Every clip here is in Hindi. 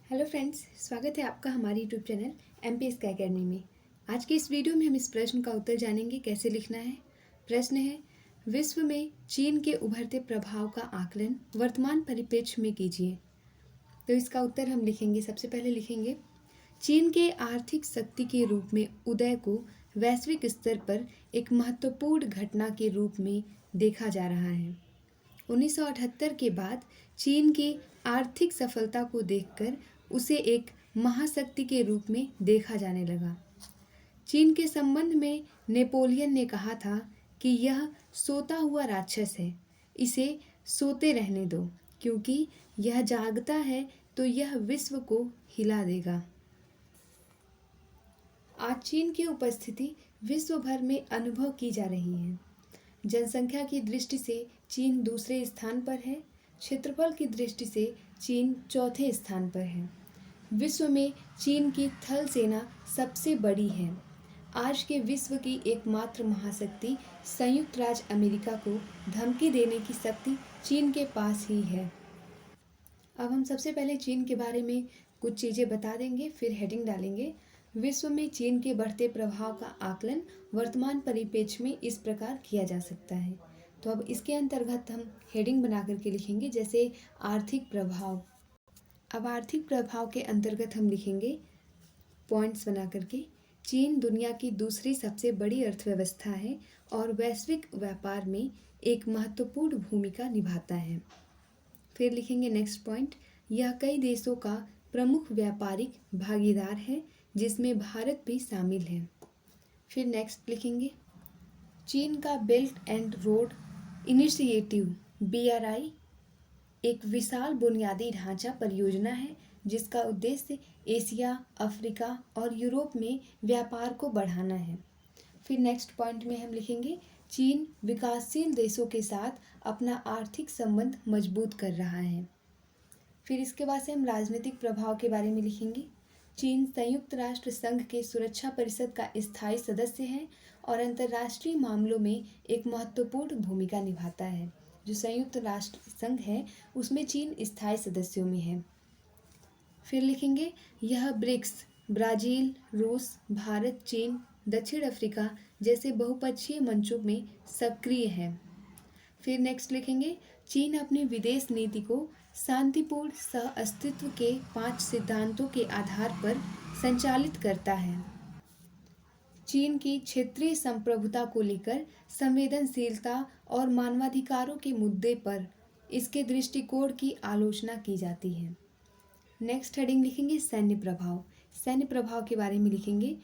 हेलो फ्रेंड्स, स्वागत है आपका हमारे YouTube channel MP sky academy में। आज के इस वीडियो में हम इस प्रश्न का उत्तर जानेंगे कैसे लिखना है। प्रश्न है, विश्व में चीन के उभरते प्रभाव का आकलन वर्तमान परिप्रेक्ष्य में कीजिए। तो इसका उत्तर हम लिखेंगे, सबसे पहले लिखेंगे चीन के आर्थिक शक्ति के रूप में उदय को वैश्विक स्तर पर एक महत्वपूर्ण घटना के रूप में देखा जा रहा है। 1978 के बाद चीन की आर्थिक सफलता को देखकर उसे एक महाशक्ति के रूप में देखा जाने लगा। चीन के संबंध में नेपोलियन ने कहा था कि यह सोता हुआ राक्षस है, इसे सोते रहने दो, क्योंकि यह जागता है तो यह विश्व को हिला देगा। आज चीन की उपस्थिति विश्व भर में अनुभव की जा रही है। जनसंख्या की दृष्टि से चीन दूसरे स्थान पर है। क्षेत्रफल की दृष्टि से चीन चौथे स्थान पर है। विश्व में चीन की थल सेना सबसे बड़ी है। आज के विश्व की एकमात्र महाशक्ति संयुक्त राज्य अमेरिका को धमकी देने की शक्ति चीन के पास ही है। अब हम सबसे पहले चीन के बारे में कुछ चीज़ें बता देंगे, फिर हेडिंग डालेंगे। विश्व में चीन के बढ़ते प्रभाव का आकलन वर्तमान परिप्रेक्ष्य में इस प्रकार किया जा सकता है। तो अब इसके अंतर्गत हम हेडिंग बना करके लिखेंगे, जैसे आर्थिक प्रभाव। अब आर्थिक प्रभाव के अंतर्गत हम लिखेंगे पॉइंट्स बना करके, चीन दुनिया की दूसरी सबसे बड़ी अर्थव्यवस्था है और वैश्विक व्यापार में एक महत्वपूर्ण भूमिका निभाता है। फिर लिखेंगे नेक्स्ट पॉइंट, यह कई देशों का प्रमुख व्यापारिक भागीदार है, जिसमें भारत भी शामिल है। फिर नेक्स्ट लिखेंगे, चीन का belt and road initiative BRI एक विशाल बुनियादी ढांचा परियोजना है, जिसका उद्देश्य एशिया, अफ्रीका और यूरोप में व्यापार को बढ़ाना है। फिर नेक्स्ट पॉइंट में हम लिखेंगे, चीन विकासशील देशों के साथ अपना आर्थिक संबंध मजबूत कर रहा है। फिर इसके बाद से हम राजनीतिक प्रभाव के बारे में लिखेंगे। चीन संयुक्त राष्ट्र संघ के सुरक्षा परिषद का स्थायी सदस्य है और अंतर्राष्ट्रीय मामलों में एक महत्वपूर्ण भूमिका निभाता है। जो संयुक्त राष्ट्र संघ है उसमें चीन स्थायी सदस्यों में है। फिर लिखेंगे, यह ब्रिक्स ब्राज़ील, रूस, भारत, चीन, दक्षिण अफ्रीका जैसे बहुपक्षीय मंचों में सक्रिय है। फिर नेक्स्ट लिखेंगे, चीन अपनी विदेश नीति को शांतिपूर्ण सह अस्तित्व के 5 सिद्धांतों के आधार पर संचालित करता है। चीन की क्षेत्रीय संप्रभुता को लेकर संवेदनशीलता और मानवाधिकारों के मुद्दे पर इसके दृष्टिकोण की आलोचना की जाती है। नेक्स्ट हेडिंग लिखेंगे सैन्य प्रभाव। सैन्य प्रभाव के बारे में लिखेंगे,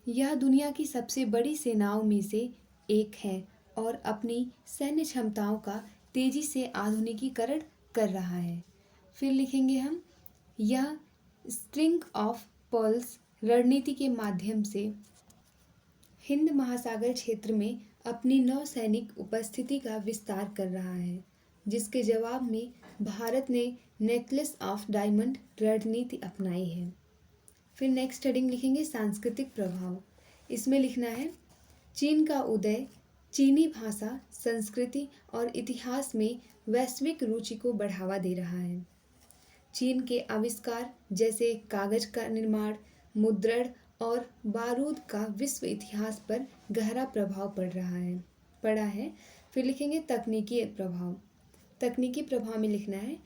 यह दुनिया की सबसे बड़ी सेनाओं में से एक है और अपनी सैन्य क्षमताओं का तेजी से आधुनिकीकरण कर रहा है। फिर लिखेंगे हम, यह स्ट्रिंग ऑफ पर्ल्स रणनीति के माध्यम से हिंद महासागर क्षेत्र में अपनी नौसैनिक उपस्थिति का विस्तार कर रहा है, जिसके जवाब में भारत ने नेकलेस ऑफ डायमंड रणनीति अपनाई है। फिर नेक्स्ट हेडिंग लिखेंगे सांस्कृतिक प्रभाव। इसमें लिखना है, चीन का उदय चीनी भाषा, संस्कृति और इतिहास में वैश्विक रुचि को बढ़ावा दे रहा है। चीन के आविष्कार जैसे कागज का निर्माण, मुद्रण और बारूद का विश्व इतिहास पर गहरा प्रभाव पड़ा है। फिर लिखेंगे तकनीकी प्रभाव। तकनीकी प्रभाव में लिखना है,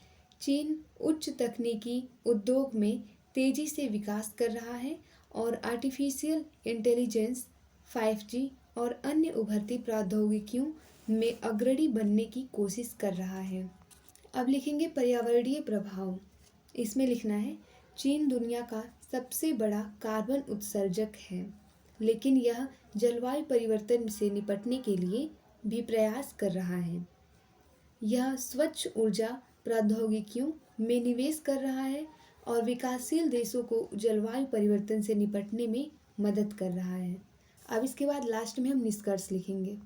चीन उच्च तकनीकी उद्योग में तेजी से विकास कर रहा है और आर्टिफिशियल इंटेलिजेंस, 5G और अन्य उभरती प्रौद्योगिकियों में अग्रणी बनने की कोशिश कर रहा है। अब लिखेंगे पर्यावरणीय प्रभाव। इसमें लिखना है, चीन दुनिया का सबसे बड़ा कार्बन उत्सर्जक है, लेकिन यह जलवायु परिवर्तन से निपटने के लिए भी प्रयास कर रहा है। यह स्वच्छ ऊर्जा प्रौद्योगिकियों में निवेश कर रहा है और विकासशील देशों को जलवायु परिवर्तन से निपटने में मदद कर रहा है। अब इसके बाद लास्ट में हम निष्कर्ष लिखेंगे।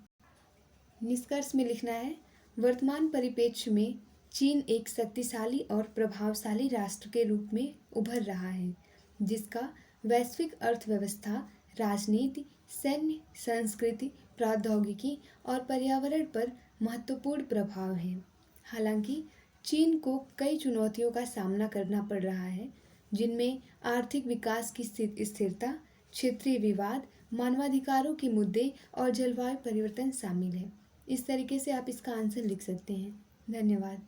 निष्कर्ष में लिखना है, वर्तमान परिप्रेक्ष्य में चीन एक शक्तिशाली और प्रभावशाली राष्ट्र के रूप में उभर रहा है, जिसका वैश्विक अर्थव्यवस्था, राजनीति, सैन्य, संस्कृति, प्रौद्योगिकी और पर्यावरण पर महत्वपूर्ण प्रभाव है। हालांकि चीन को कई चुनौतियों का सामना करना पड़ रहा है, जिनमें आर्थिक विकास की स्थिरता, क्षेत्रीय विवाद, मानवाधिकारों के मुद्दे और जलवायु परिवर्तन शामिल है। इस तरीके से आप इसका आंसर लिख सकते हैं। धन्यवाद।